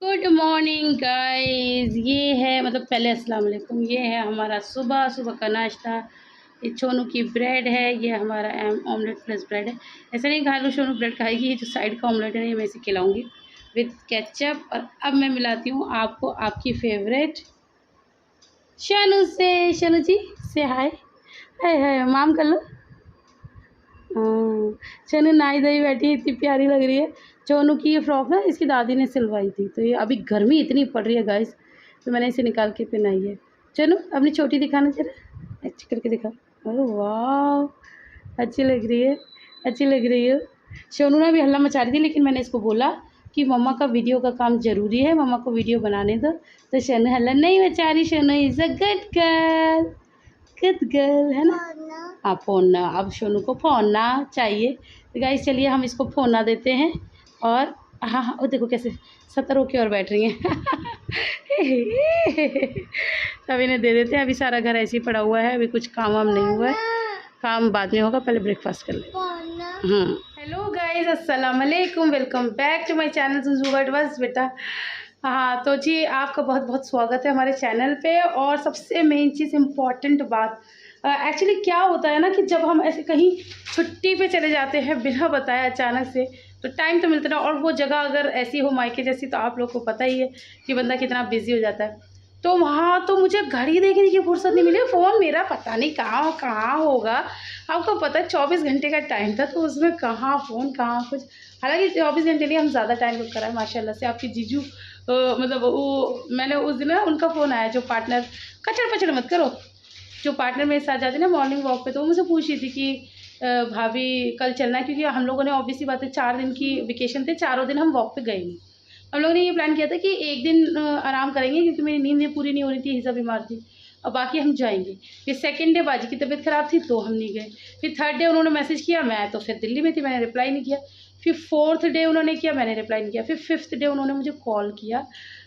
Good morning guys. ये है मतलब पहले अस्सलाम वालेकुम। ये है हमारा सुबह सुबह का नाश्ता। ये छोनू की ब्रेड है, ये हमारा ऑमलेट प्लस ब्रेड है। ऐसा नहीं खा लो, छोनू ब्रेड खाएगी। ये जो साइड का ऑमलेट है ये मैं इसे खिलाऊंगी विद केचप। और अब मैं मिलाती हूँ आपको आपकी फेवरेट शानू से। शानू जी से हाय। हाय हाय माम कर लो। हाँ, चनू नहाई धोई बैठी है, इतनी प्यारी लग रही है। चोनू की ये फ्रॉक ना इसकी दादी ने सिलवाई थी, तो ये अभी गर्मी इतनी पड़ रही है गाइस, तो मैंने इसे निकाल के पहनाई है। चनू अपनी छोटी दिखाना जरा, अच्छी करके दिखा। अरे वाह, अच्छी लग रही है, अच्छी लग रही है। सोनू ने भी हल्ला मचा रही थी, लेकिन मैंने इसको बोला कि मम्मा का वीडियो का काम ज़रूरी है, मम्मा को वीडियो बनाने दो। तो सोनू हल्ला नहीं मचा रही। Sonu is a good girl, good girl है ना। हाँ फोड़ना, अब सोनू को फोड़ना चाहिए। तो गाइस चलिए हम इसको फोड़ना देते हैं। और हाँ हाँ, वो देखो कैसे सतर की ओर बैठ रही हैं। तो अभी इन्हें दे देते हैं। अभी सारा घर ऐसे ही पड़ा हुआ है, अभी कुछ काम वाम नहीं हुआ है, काम बाद में होगा, पहले ब्रेकफास्ट कर ले। हेलो गाइस, अस्सलाम वालेकुम, welcome back to my channel जुजू बट बस बेटा। हाँ तो जी आपका बहुत बहुत स्वागत है हमारे चैनल पे। और सबसे मेन चीज़ इम्पॉर्टेंट बात, एक्चुअली क्या होता है ना कि जब हम ऐसे कहीं छुट्टी पे चले जाते हैं बिना बताए अचानक से, तो टाइम तो मिलता ना, और वो जगह अगर ऐसी हो मायके जैसी, तो आप लोग को पता ही है कि बंदा कितना बिजी हो जाता है। तो वहाँ तो मुझे घड़ी देखने की फुर्सत नहीं मिली। फ़ोन मेरा पता नहीं कहाँ कहाँ होगा। आपको पता है 24 घंटे का टाइम था, तो उसमें कहाँ फ़ोन कहाँ कुछ। हालांकि 24 घंटे लिए हम ज़्यादा टाइम बुक करा है माशाल्लाह से। आपकी जीजू मतलब वो मैंने उस दिन ना उनका फ़ोन आया, जो पार्टनर, कचड़ पचड़ मत करो, जो पार्टनर मेरे साथ जाती है ना मॉर्निंग वॉक पे, तो वो मुझे पूछ रही थी कि भाभी कल चलना है, क्योंकि हम लोगों ने ऑब्वियसली बात है 4 दिन की वेकेशन थे, चारों दिन हम वॉक पे गए नहीं। हम लोगों ने ये प्लान किया था कि एक दिन आराम करेंगे, क्योंकि मेरी नींद पूरी नहीं हो रही थी, हिस्सा बीमार थी, और बाकी हम जाएंगे। फिर सेकंड डे बाजी की तबीयत ख़राब थी तो हम नहीं गए। फिर थर्ड डे उन्होंने मैसेज किया, मैं तो फिर दिल्ली में थी, मैंने रिप्लाई नहीं किया। फिर फोर्थ डे उन्होंने किया, मैंने रिप्लाई नहीं किया। फिर फिफ्थ डे उन्होंने मुझे कॉल किया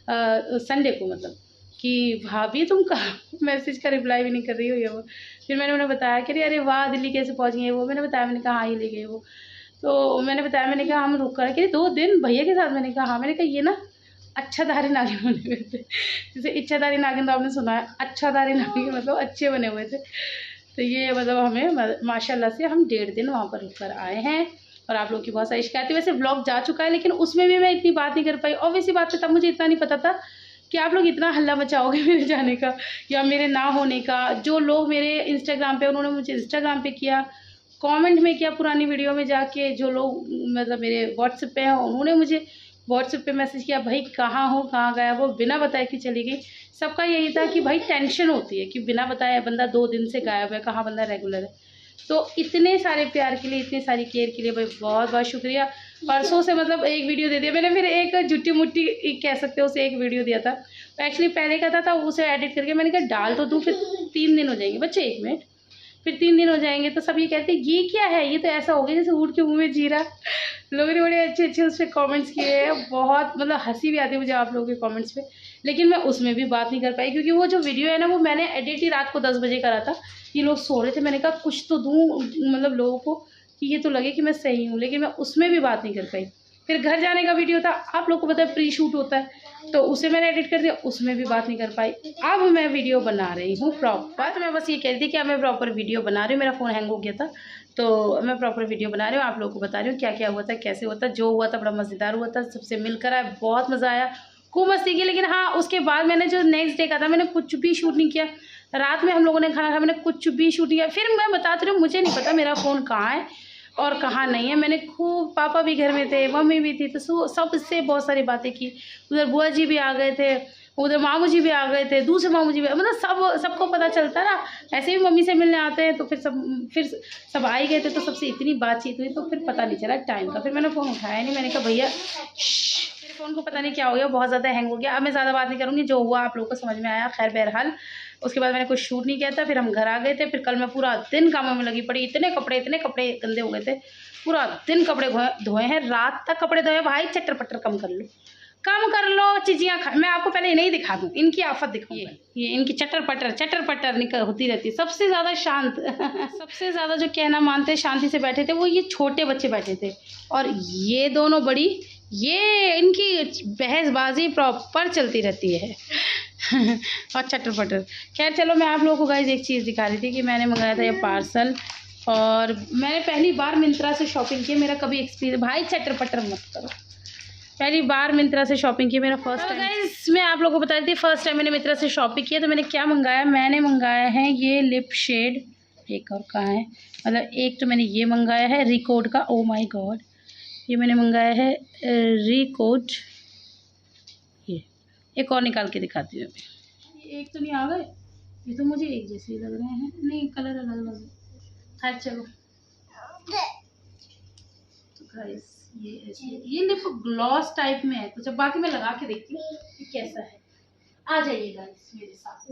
संडे को, मतलब कि भाभी तुम कहाँ, मैसेज का रिप्लाई भी नहीं कर रही हो ये वो। फिर मैंने उन्हें बताया कि अरे वाह दिल्ली कैसे पहुँच गई वो। मैंने बताया, मैंने कहा हाँ ये ले गए वो। तो मैंने बताया, मैंने कहा हम रुक कर कि 2 दिन भैया के साथ। मैंने कहा हाँ, मैंने कहा ये ना अच्छाधारी नागिन बने हुए थे। जैसे इच्छाधारी नागिन तो आपने सुना है, अच्छाधारी नागिन मतलब अच्छे बने हुए थे। तो ये मतलब हमें माशाल्लाह से हम 1.5 दिन वहाँ पर रुक कर आए हैं। और आप लोगों की बहुत सारी शिकायतें, वैसे ब्लॉग जा चुका है, लेकिन उसमें भी मैं इतनी बात नहीं कर पाई। ऑब्वियसली बात है, तब मुझे इतना नहीं पता था कि आप लोग इतना हल्ला मचाओगे मेरे जाने का या मेरे ना होने का। जो लोग मेरे इंस्टाग्राम पे, उन्होंने मुझे इंस्टाग्राम पे किया, कमेंट में किया, पुरानी वीडियो में जाके, जो लोग मतलब मेरे व्हाट्सएप पे हैं उन्होंने मुझे व्हाट्सएप पे मैसेज किया, भाई कहाँ हो, कहाँ गया वो, बिना बताए कि चली गई। सबका यही था कि भाई टेंशन होती है कि बिना बताए बंदा 2 दिन से गायब है, कहाँ बंदा रेगुलर है। तो इतने सारे प्यार के लिए, इतनी सारी केयर के लिए भाई बहुत बहुत शुक्रिया। परसों से मतलब एक वीडियो दे दिया मैंने, फिर एक जुट्टी मुट्टी कह सकते हो उसे एक वीडियो दिया था। तो एक्चुअली पहले का था उसे एडिट करके मैंने कहा डाल तो दूँ, फिर 3 दिन हो जाएंगे बच्चे, 1 मिनट, फिर 3 दिन हो जाएंगे। तो सब ये कहते हैं ये क्या है, ये तो ऐसा हो गया जैसे ऊँट के मुँह में जीरा। लोगों ने बड़े अच्छे अच्छे उस पर कॉमेंट्स किए हैं, बहुत मतलब हंसी भी आती है मुझे आप लोगों के कॉमेंट्स पे। लेकिन मैं उसमें भी बात नहीं कर पाई, क्योंकि वो जो वीडियो है ना वो मैंने एडिट ही रात को 10 बजे करा था। ये लोग सो रहे थे, मैंने कहा कुछ तो दूँ मतलब लोगों को कि ये तो लगे कि मैं सही हूँ, लेकिन मैं उसमें भी बात नहीं कर पाई। फिर घर जाने का वीडियो था, आप लोग को पता है प्री शूट होता है, तो उसे मैंने एडिट कर दिया, उसमें भी बात नहीं कर पाई। अब मैं वीडियो बना रही हूँ प्रॉपर। तो मैं बस ये कह रही थी कि अब मैं प्रॉपर वीडियो बना रही हूँ, मेरा फ़ोन हैंग हो गया था, तो मैं प्रॉपर वीडियो बना रही हूँ, आप लोगों को बता रही हूँ क्या क्या हुआ था, कैसे हुआ था। जो हुआ था बड़ा मज़ेदार हुआ था, सबसे मिलकर आया, बहुत मज़ा आया, खूब मस्ती की। लेकिन हाँ उसके बाद मैंने जो नेक्स्ट डे का था, मैंने कुछ भी शूट नहीं किया। रात में हम लोगों ने खाना खाया, मैंने कुछ भी शूट किया। फिर मैं बताती हूँ, मुझे नहीं पता मेरा फ़ोन कहाँ है और कहाँ नहीं है। मैंने खूब, पापा भी घर में थे, मम्मी भी थी, तो सबसे बहुत सारी बातें की। उधर बुआ जी भी आ गए थे, उधर मामू जी भी आ गए थे, दूसरे मामू जी भी, मतलब सबको पता चलता ना, ऐसे भी मम्मी से मिलने आते हैं, तो फिर सब आ ही गए थे, तो सबसे इतनी बातचीत हुई, तो फिर पता नहीं चला टाइम का। फिर मैंने फ़ोन उठाया नहीं, मैंने कहा भैया मेरे फ़ोन को पता नहीं क्या हो गया, बहुत ज़्यादा हैंग हो गया। अब मैं ज़्यादा बात नहीं करूँगी, जो हुआ आप लोगों को समझ में आया। खैर बहरहाल उसके बाद मैंने कुछ शूट नहीं किया था, फिर हम घर आ गए थे। फिर कल मैं पूरा दिन कामों में लगी पड़ी, इतने कपड़े गंदे हो गए थे, पूरा दिन कपड़े धोए हैं, रात तक कपड़े धोए। भाई चट्टर पट्टर कम कर लो, कम कर लो चीजियाँ मैं आपको पहले नहीं दिखा दूँ, इनकी आफत दिखाऊँ। ये इनकी चटर पटर निकल होती रहती है। सबसे ज़्यादा शांत सबसे ज़्यादा जो कहना मानते शांति से बैठे थे, वो ये छोटे बच्चे बैठे थे, और ये दोनों बड़ी ये इनकी बहसबाजी प्रॉपर चलती रहती है और चटर पटर। खैर चलो, मैं आप लोगों को गाइस एक चीज़ दिखा रही थी कि मैंने मंगाया था ये पार्सल, और मैंने पहली बार मिंत्रा से शॉपिंग की। मेरा कभी एक्सपीरियंस, भाई चटर पटर मत करो, पहली बार मिंत्रा से शॉपिंग की, मेरा फर्स्ट टाइम। गाइस मैं आप लोगों को बता दी थी फर्स्ट टाइम मैंने मिंत्रा से शॉपिंग किया। तो मैंने क्या मंगाया, मैंने मंगाया है ये लिप शेड, एक और कहाँ है, मतलब एक तो मैंने ये मंगाया है रिकोड का, ओ माय गॉड, ये मैंने मंगाया है रिकोड। ये एक और निकाल के दिखाती हूँ अभी। ये एक तो नहीं आ गए, ये तो मुझे एक जैसे ही लग रहे हैं, नहीं कलर अलग अलग। खैर चलो, तो गाइस ये ऐसे, ये लिप ग्लॉस टाइप में है कुछ। अब बाकी मैं लगा के देखती हूँ कि कैसा है। आ जाइए गाइस मेरे साथ।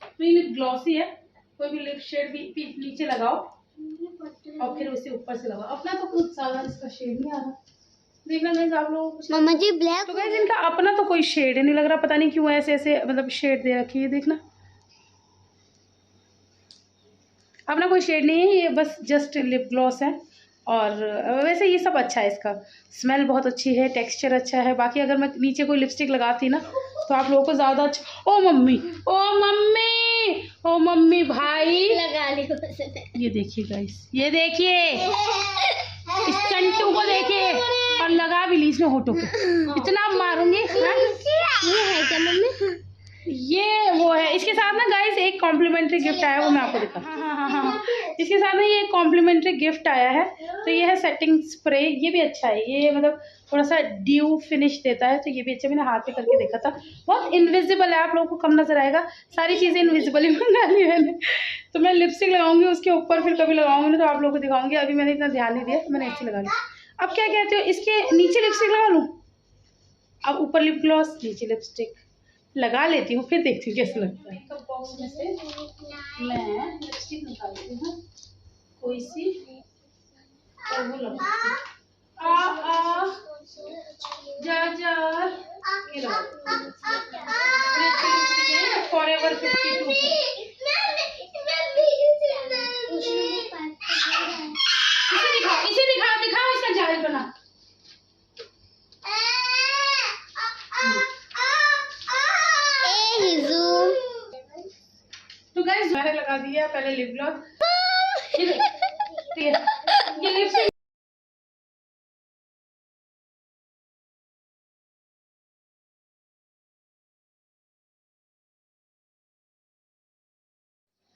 तो ये लिप ग्लॉसी है, कोई भी लिप शेड भी नीचे लगाओ और फिर उसे ऊपर से लगाओ। अपना तो कुछ ज्यादा इसका शेड नहीं आ रहा, देखना गाइस आप लोग। मम्मा जी ब्लैक, तो गाइस इनका अपना तो कोई शेड नहीं लग रहा, पता नहीं क्यों ऐसे ऐसे मतलब शेड दे रखी है। देखना अपना कोई शेड नहीं है, ये बस जस्ट लिप ग्लॉस है। और वैसे ये सब अच्छा है, इसका स्मेल बहुत अच्छी है, टेक्सचर अच्छा है। बाकी अगर मैं नीचे कोई लिपस्टिक लगाती ना तो आप लोगों को ज़्यादा अच्छा। ओ मम्मी, ओ मम्मी, ओ मम्मी भाई लगा ली। ये देखिए गाइस, ये देखिए इस चंटू को देखिए, और लगा भी ली इसने होठों पे, इतना मारूंगी। ये है क्या मम्मी? ये वो है। इसके साथ ना गाइस एक कॉम्प्लीमेंट्री गिफ्ट आया है, वो मैं आपको दिखा। हाँ, इसके साथ ना ये एक कॉम्प्लीमेंट्री गिफ्ट आया है। तो ये है सेटिंग स्प्रे, ये भी अच्छा है, ये मतलब थोड़ा सा ड्यू फिनिश देता है, तो ये भी अच्छा। मैंने हाथ पे करके देखा था, बहुत इनविजिबल है, आप लोगों को कम नजर आएगा, सारी चीज़ें इनविजिबल ही मंगा ली मैंने। तो मैं लिपस्टिक लगाऊंगी उसके ऊपर, फिर कभी लगाऊंगी ना तो आप लोगों को दिखाऊंगी। अभी मैंने इतना ध्यान नहीं दिया तो मैंने ऐसे लगा लिया। अब क्या कहते हो, इसके नीचे लिपस्टिक लगा लूँ? अब ऊपर लिप ग्लॉस, नीचे लिपस्टिक लगा लेती हूँ, फिर देखती हूँ कैसा लगता है। मेकअप बॉक्स में से मैं लिपस्टिक निकालती हूँ कोई सी, और वो लगाती हूँ। जा जा ये लो, फॉरएवर 52। इसे दिखाओ इसका जाल बना। तो गाइस मैंने लगा दिया पहले लिप ग्लॉस, ये लिपस्टिक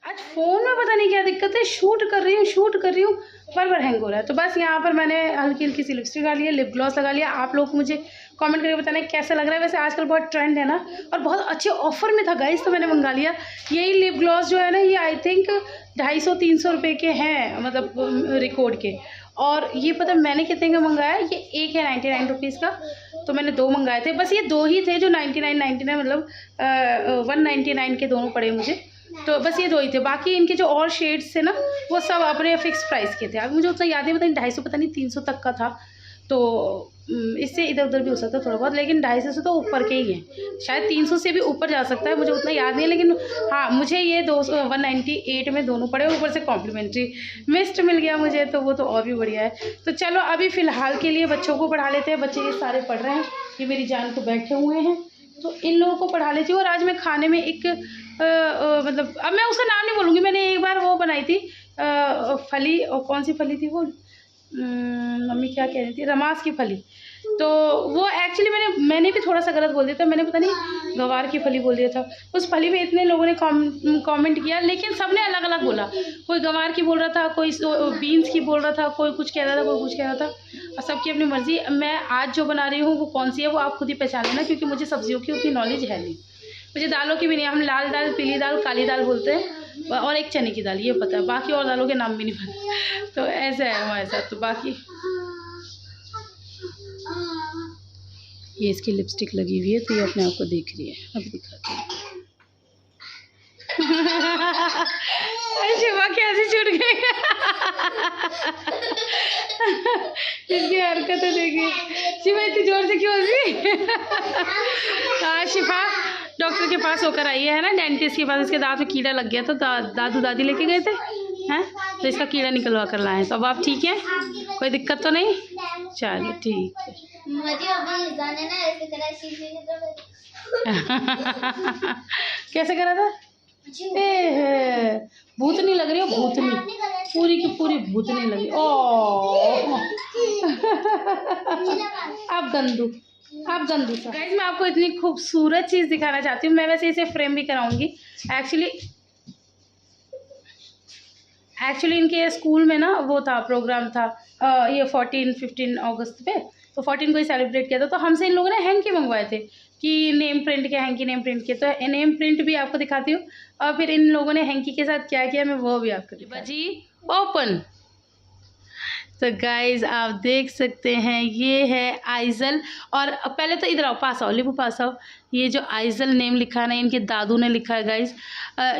आज फ़ोन में पता नहीं क्या दिक्कत है, शूट कर रही हूँ बार हैंग हो रहा है। तो बस यहाँ पर मैंने हल्की हल्की सी लिपस्टिक लगा लिया, लिप ग्लॉस लगा लिया। आप लोग मुझे कमेंट करके बताना कैसा लग रहा है। वैसे आजकल बहुत ट्रेंड है ना, और बहुत अच्छे ऑफर में था गाइस, तो मैंने मंगा लिया। यही लिप ग्लॉस जो है ना, ये आई थिंक 250-300 रुपये के हैं, मतलब रिकॉर्ड के। और ये पता मैंने कितने का मंगाया, ये एक है 99 रुपीज़ का, तो मैंने 2 मंगाए थे। बस ये 2 ही थे जो 99 मतलब 199 के दोनों पड़े मुझे। तो बस ये 2 ही थे, बाकी इनके जो और शेड्स थे ना वो सब अपने फिक्स प्राइस के थे। अब मुझे उतना याद नहीं, पता नहीं 250 पता नहीं 300 तक का था। तो इससे इधर उधर भी हो सकता है थोड़ा बहुत, लेकिन 250 से तो ऊपर के ही हैं, शायद 300 से भी ऊपर जा सकता है, मुझे उतना याद नहीं है। लेकिन हाँ, मुझे ये 198 में दोनों पड़े, ऊपर से कॉम्प्लीमेंट्री मिस्ट मिल गया मुझे, तो वो तो और भी बढ़िया है। तो चलो अभी फ़िलहाल के लिए बच्चों को पढ़ा लेते हैं। बच्चे ये सारे पढ़ रहे हैं, ये मेरी जान को बैठे हुए हैं, तो इन लोगों को पढ़ा लेती हूँ। और आज मैं खाने में एक मतलब अब मैं उसका नाम नहीं बोलूँगी, मैंने एक बार वो बनाई थी फली, और कौन सी फली थी वो, मम्मी क्या कह रही थी, रमास की फली। तो वो एक्चुअली मैंने भी थोड़ा सा गलत बोल दिया था, मैंने पता नहीं गवार की फली बोल दिया था। उस फली में इतने लोगों ने कमेंट किया, लेकिन सबने अलग अलग बोला। कोई गवार की बोल रहा था, कोई बीन्स की बोल रहा था, कोई कुछ कह रहा था, कोई कुछ कह रहा था, और सबकी अपनी मर्जी। मैं आज जो बना रही हूँ वो कौन सी है वो आप खुद ही पहचान लेना, क्योंकि मुझे सब्जियों की उतनी नॉलेज है नहीं, मुझे दालों की भी नहीं। हम लाल दाल, पीली दाल, काली दाल बोलते हैं, और एक चने की दाल, ये पता है, बाकी और दालों के नाम भी नहीं पता। तो ऐसा है हमारे साथ। तो बाकी ये इसकी लिपस्टिक लगी हुई है, तो ये अपने आप को देख रही है, अभी दिखाती हूँ। शिवा कैसे छूट गई इसकी हरकतें देखिए। शिफा इतनी जोर से क्यों हंसी? शिफा डॉक्टर के पास होकर आई है ना, डेंटिस्ट के पास। इसके दांत में कीड़ा लग गया, तो दादू दादी लेके गए थे हैं, तो इसका कीड़ा निकलवा कर लाए। तो अब आप ठीक हैं, कोई दिक्कत तो नहीं? चलो ठीक है। कैसे करा था? भूतनी लग रही हो, भूतनी, पूरी की पूरी भूतनी लगी। ओ आप गंदू सा। गाइस मैं आपको इतनी खूबसूरत चीज़ दिखाना चाहती हूँ। मैं वैसे इसे फ्रेम भी कराऊंगी। एक्चुअली इनके स्कूल में ना वो था, प्रोग्राम था ये 14-15 अगस्त पे, तो 14 को ही सेलिब्रेट किया था। तो हमसे इन लोगों ने हैंकी मंगवाए थे कि नेम प्रिंट के, हैंकी नेम प्रिंट के। तो नेम प्रिंट भी आपको दिखाती हूँ, और फिर इन लोगों ने हैंकी के साथ क्या किया मैं वो भी आपको दिखाती हूँ। जी ओपन। तो गाइज आप देख सकते हैं, ये है आइजल। और पहले तो इधर आओ, पास आओ, लिबू पास आओ। ये जो आइजल नेम लिखा है ना, इनके दादू ने लिखा है गाइज।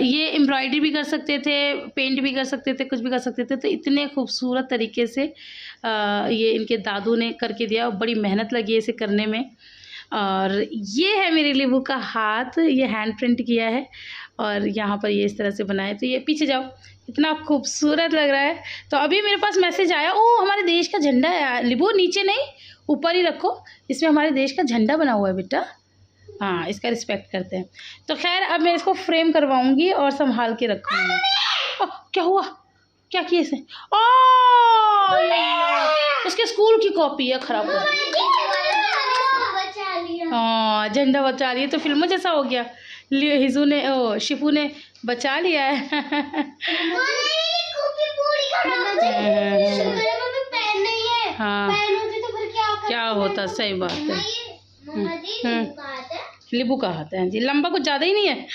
ये एम्ब्रॉयडरी भी कर सकते थे, पेंट भी कर सकते थे, कुछ भी कर सकते थे। तो इतने खूबसूरत तरीके से ये इनके दादू ने करके दिया, और बड़ी मेहनत लगी है इसे करने में। और ये है मेरे लिबू का हाथ, ये हैंड प्रिंट किया है, और यहाँ पर ये इस तरह से बनाया। तो ये पीछे जाओ, इतना खूबसूरत लग रहा है। तो अभी मेरे पास मैसेज आया, ओ हमारे देश का झंडा है। लिबू नीचे नहीं, ऊपर ही रखो, इसमें हमारे देश का झंडा बना हुआ है बेटा। हाँ, इसका रिस्पेक्ट करते हैं। तो खैर अब मैं इसको फ्रेम करवाऊंगी और संभाल के रखूँगी। क्या हुआ, क्या किया इसे? उसके स्कूल की कॉपी है, खराब हो गई। हाँ झंडा बचा लिया, तो फिल्मों जैसा हो गया। हिजू ने, ओ शिफू ने बचा लिया है। हाँ क्या होता, सही बात है। लिबू का हाथ है जी, लंबा कुछ ज़्यादा ही नहीं है।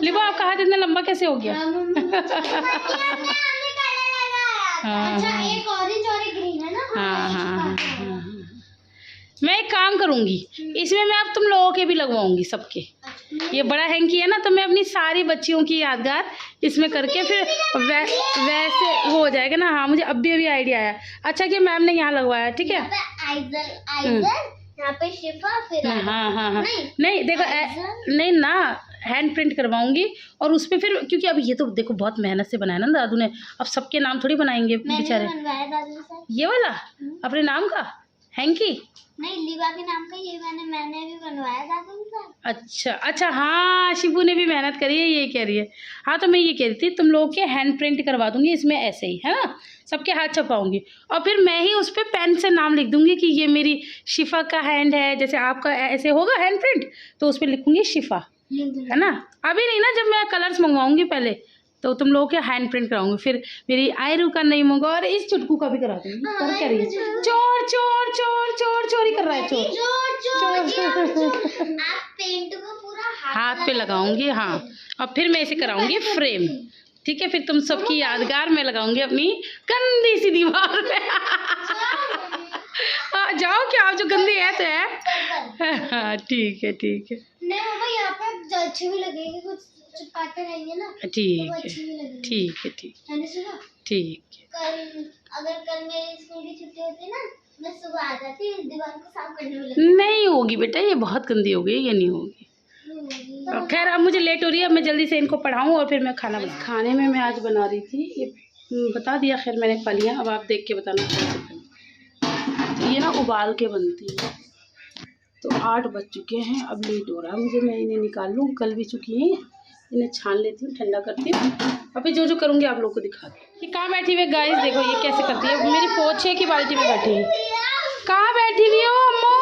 लिबू आपका हाथ इतना लंबा कैसे हो गया? हाँ हाँ हाँ। मैं एक काम करूँगी, इसमें मैं अब तुम लोगों के भी लगवाऊंगी, सबके। ये बड़ा हैंकी है ना, तो मैं अपनी सारी बच्चियों की यादगार इसमें करके फिर वैसे वो हो जाएगा ना। हाँ मुझे अभी आइडिया आया। अच्छा कि मैम ने यहाँ लगवाया, ठीक है। यहाँ पे शिफा, फिर हाँ नहीं देखो नहीं ना, हैंड प्रिंट करवाऊंगी, और उस पर फिर, क्योंकि अब ये तो देखो बहुत मेहनत से बनाया ना दादू ने, अब सबके नाम थोड़ी बनाएंगे बेचारे। ये वाला अपने नाम का हैंकी नहीं, लीबा के नाम का, ये मैंने भी बनवाया था। अच्छा हाँ, शिबू ने भी मेहनत करी है, ये कह रही है। हाँ तो मैं ये कह रही थी, तुम लोगों के हैंड प्रिंट करवा दूंगी इसमें, ऐसे ही है ना, सबके हाथ छपाऊंगी, और फिर मैं ही उस पर पेन से नाम लिख दूंगी कि ये मेरी शिफा का हैंड है। जैसे आपका ऐसे होगा हैंड प्रिंट, तो उस पर लिखूंगी शिफा, है ना। अभी नहीं ना, जब मैं कलर्स मंगवाऊंगी पहले, तो तुम लोगों के हैंड प्रिंट कराऊंगी। फिर मेरी आयरू का नहीं मंगा, और इस चुटकू का भी करा दूंगी। कर क्या रही है? चोर चोर चोर चोर चोरी कर रहा है, चोर पेंट को पूरा हाथ पे लगाऊंगी। हाँ, और फिर मैं इसे कराऊंगी फ्रेम, ठीक है। फिर तुम सबकी यादगार में लगाऊंगी अपनी गंदी सी दीवार पे। जाओ, क्या आप जो गंदी है तो है। हाँ ठीक है ठीक है। नहीं बाबा, यहाँ पे अच्छी भी लगेगी, कुछ चिपकाते रहेंगे ना, ठीक है ठीक है ठीक है। अगर कल मेरी स्कूल की छुट्टी होती ना, मैं सुबह आ जाती, दीवार को साफ करने में नहीं होगी बेटा, ये बहुत गंदी हो गई, ये नहीं होगी। खैर अब मुझे लेट हो रही है, अब मैं जल्दी से इनको पढ़ाऊँ और फिर मैं खाना बना। खाने में मैं आज बना रही थी, ये बता दिया, खैर मैंने खा लिया। अब आप देख के बताना कैसे। ये ना उबाल के बनती है। तो 8 बज चुके हैं, अब लेट हो रहा है मुझे, मैं इन्हें निकाल लूँ, कल भी चुकी हैं, इन्हें छान लेती हूँ, ठंडा करती हूँ, और फिर जो करूँगी आप लोग को दिखा दूँ। ये कहाँ बैठी हुई है गाइस, देखो ये कैसे करती है। मेरी पोछे की बाल्टी में बैठी है। कहाँ बैठी हुई हो अम्मो?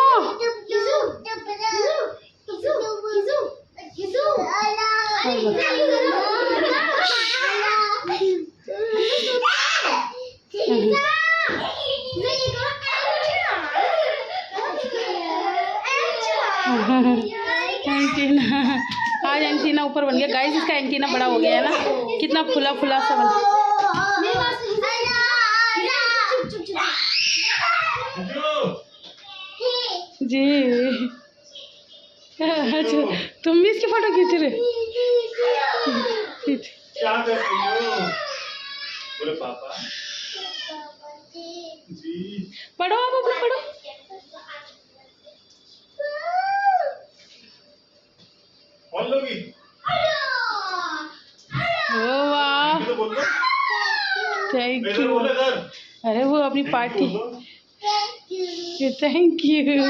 एंटीना, आज एंटीना ऊपर बन गया गाइस, इसका एंटीना बड़ा हो गया है ना, कितना फुला फुला सा बन। जी अच्छा, तुम भी इसकी फोटो खींच रहे? बोले पापा पढ़ो आप अपना पढ़ो। कौन लोगी? ओ वाह, तो बोल दो। थैंक इधर यू। बोलो इधर। अरे वो अपनी पार्टी, बोलो। Thank you.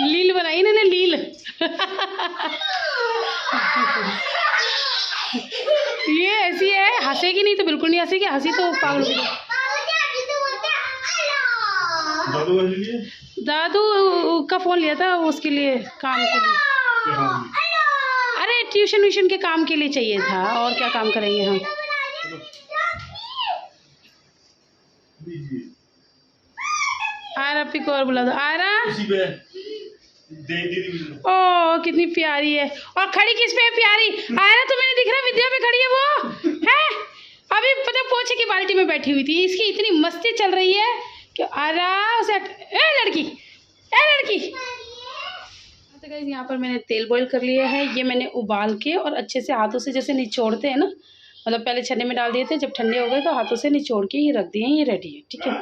लील बनाई ना लील। ये ऐसी है, हंसेगी नहीं तो बिल्कुल नहीं हंसेगी, हंसी तो पागल हो गई। दादू वाले लिए? दादू का फोन लिया था उसके लिए, काम के लिए। अरे ट्यूशन व्यूशन के काम के लिए चाहिए था, और क्या काम करेंगे हम। आयरा अपनी को और बुला दो। आयरा, ओ कितनी प्यारी है, और खड़ी किस पे है प्यारी। आयरा तो मैंने दिख रहा विद्या पे खड़ी है वो है, अभी पता पोछे की बाल्टी में बैठी हुई थी। इसकी इतनी मस्ती चल रही है कि आयरा उसे ए लड़की, ए लड़की। तो गाइस यहाँ पर मैंने तेल बॉईल कर लिया है। ये मैंने उबाल के और अच्छे से हाथों से जैसे निचोड़ते हैं ना, मतलब पहले छन्ने में डाल दिए थे, जब ठंडे हो गए तो हाथों से निचोड़ के ये रख दिए, ये रेडी है। ठीक है,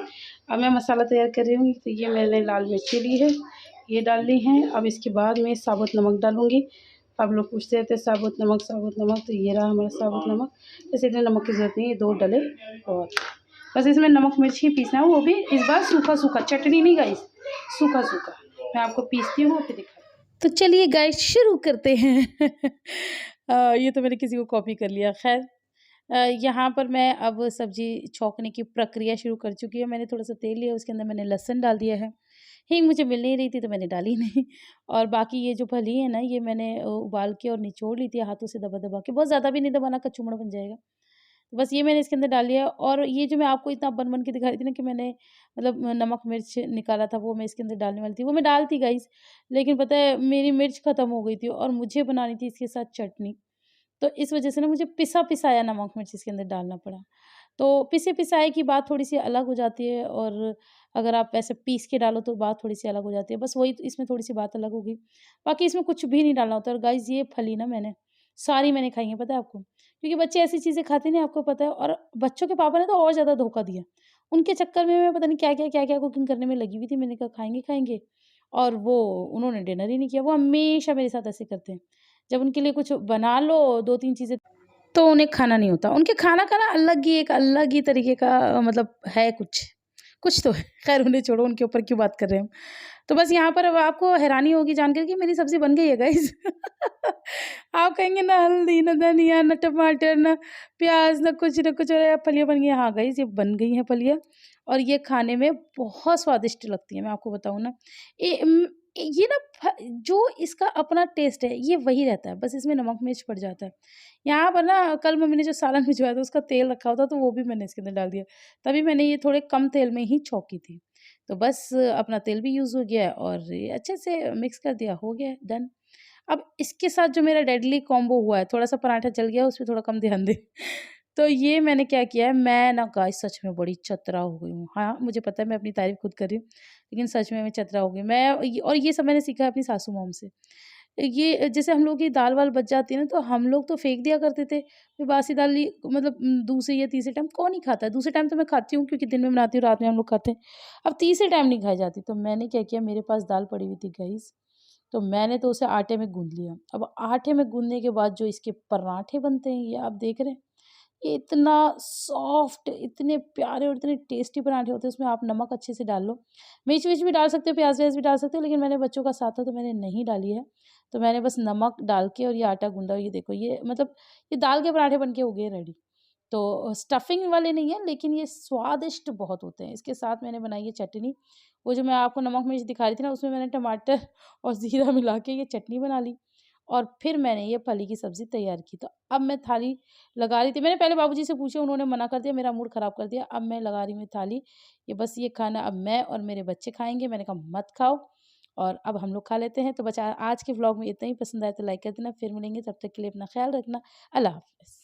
अब मैं मसाला तैयार कर रही हूँ। तो ये मैंने लाल मिर्ची ली है, ये डाल ली है। अब इसके बाद मैं साबुत नमक डालूँगी। अब लोग पूछते रहते साबुत नमक, तो ये रहा हमारा साबुत नमक। जैसे इतने नमक की ज़रूरत नहीं है, 2 डले और बस इसमें नमक मिर्च ही पीसना है, वो भी इस बार सूखा सूखा, चटनी नहीं गाइस, सूखा सूखा। मैं आपको पीसती हूँ फिर दिखा। तो चलिए गाइस शुरू करते हैं। ये तो मैंने किसी को कॉपी कर लिया। खैर यहाँ पर मैं अब सब्ज़ी छौंकने की प्रक्रिया शुरू कर चुकी है। मैंने थोड़ा सा तेल लिया, उसके अंदर मैंने लहसुन डाल दिया है। हींग मुझे मिल नहीं रही थी तो मैंने डाली नहीं। और बाकी ये जो फली है ना, ये मैंने उबाल के और निचोड़ ली थी हाथों से दबा दबा के, बहुत ज़्यादा भी नहीं दबाना, कचूमड़ बन जाएगा। तो बस ये मैंने इसके अंदर डाल लिया। और ये जो मैं आपको इतना बन बन के दिखा रही थी ना कि मैंने मतलब नमक मिर्च निकाला था, वो मैं इसके अंदर डालने वाली थी, वो मैं डालती गाइस, लेकिन पता है मेरी मिर्च ख़त्म हो गई थी और मुझे बनानी थी इसके साथ चटनी। तो इस वजह से ना मुझे पिसा-पिसाया नमक मिर्च इसके अंदर डालना पड़ा। तो पिसे-पिसाए की बात थोड़ी-सी अलग हो जाती है, और अगर आप ऐसे पीस के डालो तो बात थोड़ी-सी अलग हो जाती है। बस वही इसमें थोड़ी-सी बात अलग हो गई। बाकी इसमें कुछ भी नहीं डालना होता। और गाइज़ ये फली ना मैंने सारी मैंने खाई है, पता है आपको? क्योंकि बच्चे ऐसी चीज़ें खाते नहीं, आपको पता है। और बच्चों के पापा ने तो और ज़्यादा धोखा दिया। उनके चक्कर में मैं पता नहीं क्या-क्या कुकिंग करने में लगी हुई थी। मैंने कहा खाएँगे, और वो उन्होंने डिनर ही नहीं किया। वो हमेशा मेरे साथ ऐसे करते हैं। जब उनके लिए कुछ बना लो 2-3 चीज़ें, तो उन्हें खाना नहीं होता। उनके खाना का ना अलग ही तरीके का मतलब है कुछ तो है। ख़ैर उन्हें छोड़ो, उनके ऊपर क्यों बात कर रहे हैं हम। तो बस यहाँ पर अब आपको हैरानी होगी जानकर कि मेरी सब्ज़ी बन गई है गाइस। आप कहेंगे ना हल्दी, ना धनिया, ना टमाटर, ना प्याज़, ना कुछ, और फलियाँ बन गई हैं। हाँ गाइस, ये बन गई हैं फलियाँ, और ये खाने में बहुत स्वादिष्ट लगती हैं, मैं आपको बताऊँ ना। ये ना जो इसका अपना टेस्ट है ये वही रहता है, बस इसमें नमक मिर्च पड़ जाता है। यहाँ पर ना कल मम्मी ने जो सालन भिजवाया था उसका तेल रखा हुआ था, तो वो भी मैंने इसके अंदर डाल दिया। तभी मैंने ये थोड़े कम तेल में ही छौंकी थी। तो बस अपना तेल भी यूज़ हो गया और ये अच्छे से मिक्स कर दिया, हो गया डन। अब इसके साथ जो मेरा डेडली कॉम्बो हुआ है, थोड़ा-सा पराठा जल गया, उसपे थोड़ा कम ध्यान दें। तो ये मैंने क्या किया है, मैं ना गाइस सच में बड़ी चतरा हो गई हूँ। हाँ, मुझे पता है मैं अपनी तारीफ़ खुद कर रही हूँ, लेकिन सच में मैं चतरा हो गई। और ये सब मैंने सीखा है अपनी सासू मॉम से। ये जैसे हम लोग की दाल-वाल बच जाती है ना, तो हम लोग तो फेंक दिया करते थे। फिर बासी दाल ही मतलब दूसरे या तीसरे टाइम कौन ही खाता है? दूसरे टाइम तो मैं खाती हूँ क्योंकि दिन में बनाती हूँ, रात में हम लोग खाते हैं। अब तीसरे टाइम नहीं खाई जाती, तो मैंने क्या किया, मेरे पास दाल पड़ी हुई थी गाइस, तो मैंने तो उसे आटे में गूँध लिया। अब आटे में गूँधने के बाद जो इसके पराठे बनते हैं, ये आप देख रहे हैं। ये इतना सॉफ्ट, इतने प्यारे और इतने टेस्टी पराठे होते हैं, उसमें आप नमक अच्छे से डाल लो। मिर्च-विर्च भी डाल सकते हो, प्याज़-व्याज़ भी डाल सकते हो, लेकिन मैंने बच्चों का साथ था तो मैंने नहीं डाली है। तो मैंने बस नमक डाल के और ये आटा गूँधा, ये देखो, ये मतलब ये दाल के पराठे बन के हो गए रेडी। तो स्टफिंग वाले नहीं हैं, लेकिन ये स्वादिष्ट बहुत होते हैं। इसके साथ मैंने बनाई है चटनी। वो जो मैं आपको नमक मिर्च दिखा रही थी ना, उसमें मैंने टमाटर और ज़ीरा मिला के ये चटनी बना ली, और फिर मैंने ये फली की सब्ज़ी तैयार की। तो अब मैं थाली लगा रही थी। मैंने पहले बाबूजी से पूछा, उन्होंने मना कर दिया, मेरा मूड ख़राब कर दिया। अब मैं लगा रही हूँ थाली। ये बस ये खाना अब मैं और मेरे बच्चे खाएँगे। मैंने कहा मत खाओ, और अब हम लोग खा लेते हैं। तो बस आज के व्लॉग में इतना ही। पसंद आए तो लाइक कर देना। फिर मिलेंगे, तब तक के लिए अपना ख़्याल रखना। अल्लाह हाफ़िज़।